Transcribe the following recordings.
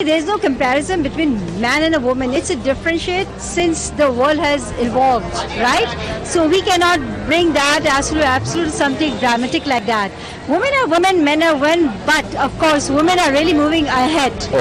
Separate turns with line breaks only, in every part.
There's no comparison between man and a woman. It's a differentiate since the world has evolved, right? So we cannot bring that as to absolute something dramatic like that. Women are women, men are men, but of course women are really moving ahead.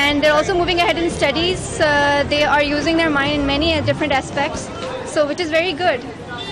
and they're also moving ahead in studies. They are using their mind in many different aspects, so which is very good.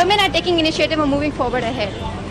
Women are taking initiative and moving forward ahead.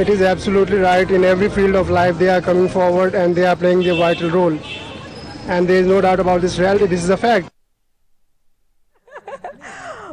It is absolutely right. In every field of life, they are coming forward and they are playing a vital role. And there is no doubt about this reality. This is a fact.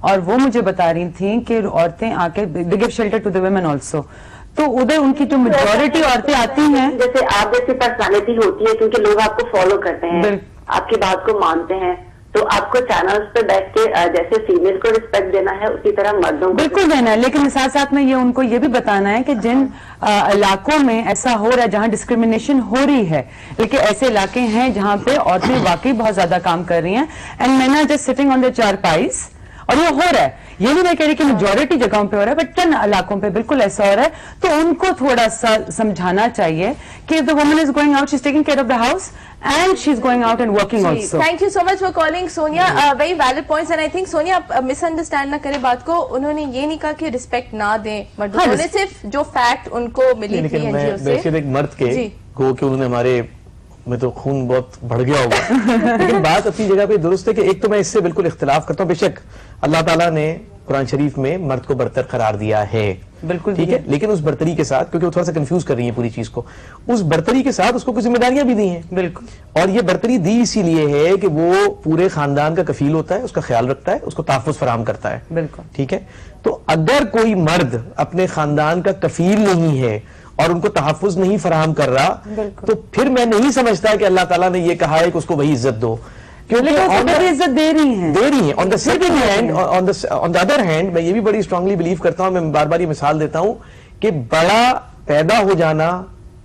اور وہ مجھے بتا رہی تھیں کہ عورتیں آ کے دے give shelter to the women also. تو ادھر ان کی جو میجورٹی عورتیں آتی ہیں,
جیسے آپ جیسی پرسنالٹی ہوتی ہے, کیونکہ لوگ آپ کو فالو کرتے ہیں, آپ کی بات کو مانتے ہیں, تو آپ کو چینلز پہ بیٹھ کے جیسے فیمیل کو رسپیکٹ دینا ہے اسی طرح مردوں کو
بالکل دینا ہے. لیکن ساتھ ساتھ میں یہ ان کو یہ بھی بتانا ہے کہ جن علاقوں میں ایسا ہو رہا ہے جہاں ڈسکریمنیشن ہو رہی ہے, لیکن ایسے علاقے ہیں جہاں پہ عورتیں واقعی بہت زیادہ کام کر رہی ہیں, and men are just sitting on the charpais, اور یہ ہو رہا ہے. یہ نہیں میں کہہ رہی کہ میجورٹی جگہوں پہ ہو رہا ہے, بٹ چند علاقوں پہ بالکل ایسا ہو رہا ہے. تو ان کو تھوڑا سا سمجھانا چاہیے کہ the woman is going out, she's taking care of the house and she's going out and working also.
Thank you so much for calling Sonia. Very valid points, and I think Sonia آپ مس understand نہ کرے بات کو. انہوں نے یہ نہیں کہا کہ رسپیکٹ نہ دیں مردوں کو, صرف جو فیکٹ ان کو ملی تھی این جی او سے.
ایک مرد کے گو کہ انہوں نے ہمارے میں تو خون بہت بڑھ گیا ہوگا, لیکن بات اپنی جگہ پہ درست ہے کہ ایک تو میں اس سے بالکل اختلاف کرتا ہوں. بے شک اللہ تعالیٰ نے قرآن شریف میں مرد کو برتر قرار دیا ہے, بالکل ٹھیک ہے, لیکن اس برتری کے ساتھ, کیونکہ وہ تھوڑا سا کنفیوز کر رہی ہیں پوری چیز کو, اس برتری کے ساتھ اس کو کچھ ذمہ داریاں بھی دی ہیں. بالکل, اور یہ برتری دی اسی لیے ہے کہ وہ پورے خاندان کا کفیل ہوتا ہے, اس کا خیال رکھتا ہے, اس کو تحفظ فراہم کرتا ہے. بالکل ٹھیک ہے. تو اگر کوئی مرد اپنے خاندان کا کفیل نہیں ہے اور ان کو تحفظ نہیں فراہم کر رہا, تو پھر میں نہیں سمجھتا کہ اللہ تعالیٰ نے یہ کہا ہے کہ اس کو وہی عزت دو,
عزت دے رہی ہیں.
On the second hand, on the other hand, میں یہ بھی بڑی اسٹرانگلی بلیو کرتا ہوں, میں بار بار یہ مثال دیتا ہوں کہ بڑا پیدا ہو جانا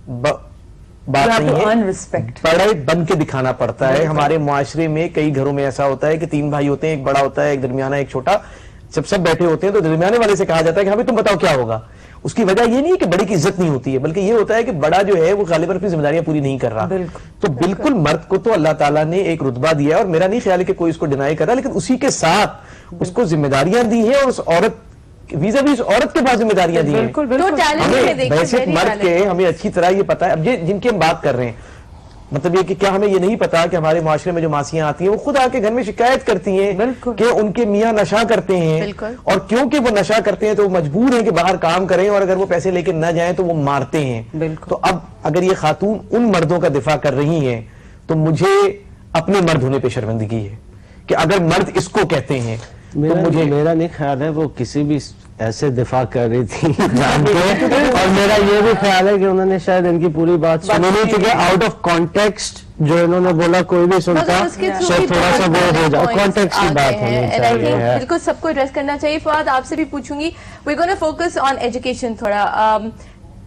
بات نہیں ہے, بڑے بن کے دکھانا پڑتا ہے. ہمارے معاشرے میں کئی گھروں میں ایسا ہوتا ہے کہ 3 بھائی ہوتے ہیں, ایک بڑا ہوتا ہے, ایک درمیانہ, ایک چھوٹا. جب سب بیٹھے ہوتے ہیں تو درمیانے والے سے کہا جاتا ہے کہ ہاں تم بتاؤ کیا ہوگا. اس کی وجہ یہ نہیں کہ بڑے کی عزت نہیں ہوتی ہے, بلکہ یہ ہوتا ہے کہ بڑا جو ہے وہ غالباً اپنی ذمہ داریاں پوری نہیں کر رہا. تو بالکل مرد کو تو اللہ تعالیٰ نے ایک رتبہ دیا ہے, اور میرا نہیں خیال ہے کہ کوئی اس کو ڈینائی کر رہا, لیکن اسی کے ساتھ اس کو ذمہ داریاں دی ہیں, اور اس عورت ویزا بھی اس عورت کے پاس ذمہ داریاں دی ہیں. ویسے مرد کے ہمیں اچھی طرح یہ پتا ہے, اب جن کی ہم بات کر رہے ہیں, مطلب یہ کہ کیا ہمیں یہ نہیں پتا کہ ہمارے معاشرے میں جو ماسیاں آتی ہیں وہ خود آ کے گھر میں شکایت کرتی ہیں کہ ان کے میاں نشہ کرتے ہیں, اور کیونکہ وہ نشہ کرتے ہیں تو وہ مجبور ہیں کہ باہر کام کریں, اور اگر وہ پیسے لے کے نہ جائیں تو وہ مارتے ہیں. تو اب اگر یہ خاتون ان مردوں کا دفاع کر رہی ہیں تو مجھے اپنے مرد ہونے پہ شرمندگی ہے کہ اگر مرد اس کو کہتے ہیں.
میرا نہیں خیال ہے وہ کسی بھی ایسے دفاع کر رہی تھی جان کے, اور میرا یہ بھی خیال ہے کہ انہوں نے شاید ان کی پوری بات سنی نہیں, کیونکہ آؤٹ آف کانٹیکسٹ جو انہوں نے بولا کوئی بھی سنتا, سو تھوڑا سا وہ ہو جائے, کانٹیکسٹ کی بات ہونی چاہیے.
بالکل سب کو ایڈریس کرنا چاہیے. فواد آپ سے بھی پوچھوں گی, وی گونا فوکس آن ایجوکیشن تھوڑا.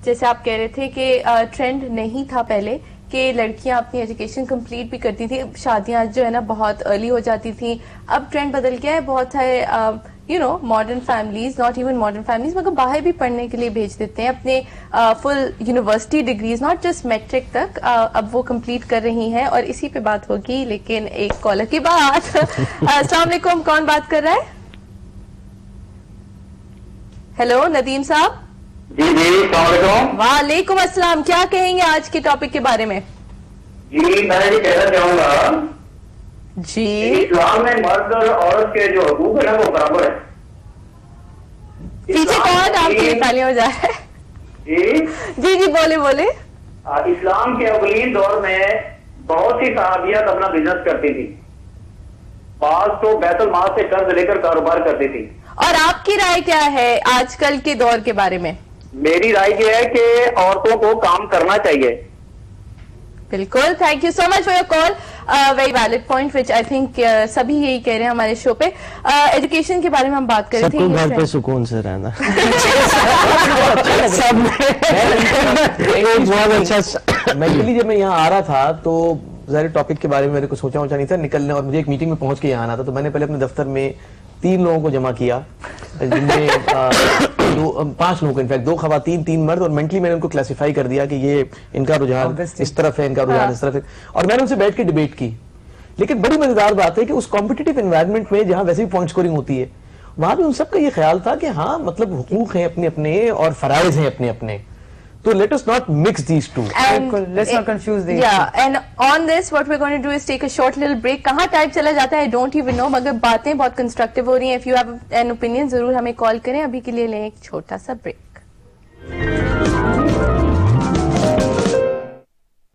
جیسے آپ کہہ رہے تھے کہ ٹرینڈ نہیں تھا پہلے کہ لڑکیاں اپنی ایجوکیشن کمپلیٹ بھی کرتی تھیں, شادیاں جو ہے نا بہت ارلی ہو جاتی تھیں. اب ٹرینڈ بدل گیا ہے, بہت سارے modern families, not even modern families, مگر باہر بھی پڑھنے کے لیے بھیج دیتے ہیں اپنے full university degrees, not just matric تک, اب وہ کمپلیٹ کر رہی ہیں. اور اسی پہ بات ہوگی, لیکن ایک کالر کی بات. السلام علیکم, کون بات کر رہا ہے؟ ہیلو ندیم صاحب.
جی جی السلام علیکم.
وعلیکم السلام. کیا کہیں گے آج کے ٹاپک کے بارے میں؟
جی میں یہ کہنا چاہوں گا
جی
اسلام میں مرد اور عورت کے جو حقوق ہے نا وہ برابر ہے.
پیچھے کون آپ کی تالیاں ہو جائے؟ جی جی بولے بولے.
اسلام کے اولین دور میں بہت سی صحابیات اپنا بزنس کرتی تھی, بعض تو بیت المال سے قرض لے کر کاروبار کرتی تھی.
اور آپ کی رائے کیا ہے آج کل کے دور کے بارے میں؟
میری رائے یہ ہے کہ عورتوں کو کام کرنا چاہیے.
بالکل, thank you so much for your call. Very valid point which I think سبھی یہی کہہ رہے ہیں ہمارے شو پہ. ایجوکیشن کے بارے میں ہم بات کر رہے تھے,
سب کو گھر پہ سکون سے رہنا.
ایکچولی جب میں یہاں آ رہا تھا تو ظاہر ٹاپک کے بارے میں میرے کو سوچا نہیں تھا نکلنے, اور مجھے ایک میٹنگ میں پہنچ کے یہاں آنا تھا. تو میں نے پہلے اپنے دفتر میں 3 لوگوں کو جمع کیا, جن میں 5 لوگوں کو, انفیکٹ 2 خواتین 3 مرد, اور مینٹلی میں نے ان کو کلاسیفائی کر دیا کہ یہ ان کا رجحان اس طرف ہے, ان کا رجحان اس طرف ہے, اور میں نے ان سے بیٹھ کے ڈیبیٹ کی. لیکن بڑی مزیدار بات ہے کہ اس کمپٹیٹو انوائرمنٹ میں جہاں ویسے بھی پوائنٹ سکورنگ ہوتی ہے, وہاں بھی ان سب کا یہ خیال تھا کہ ہاں مطلب حقوق ہیں اپنے اپنے اور فرائض ہیں اپنے اپنے. So let us not mix these two.
Let's not confuse these.
Yeah, and on this what we're going to do is take a short little break. کہاں ٹائپ چلا جاتا ہے I don't even know, مگر باتیں بہت constructive ہو رہی ہیں. If you have an opinion ضرور ہمیں کال کریں. ابھی کے لیے لیں ایک چھوٹا سا بریک.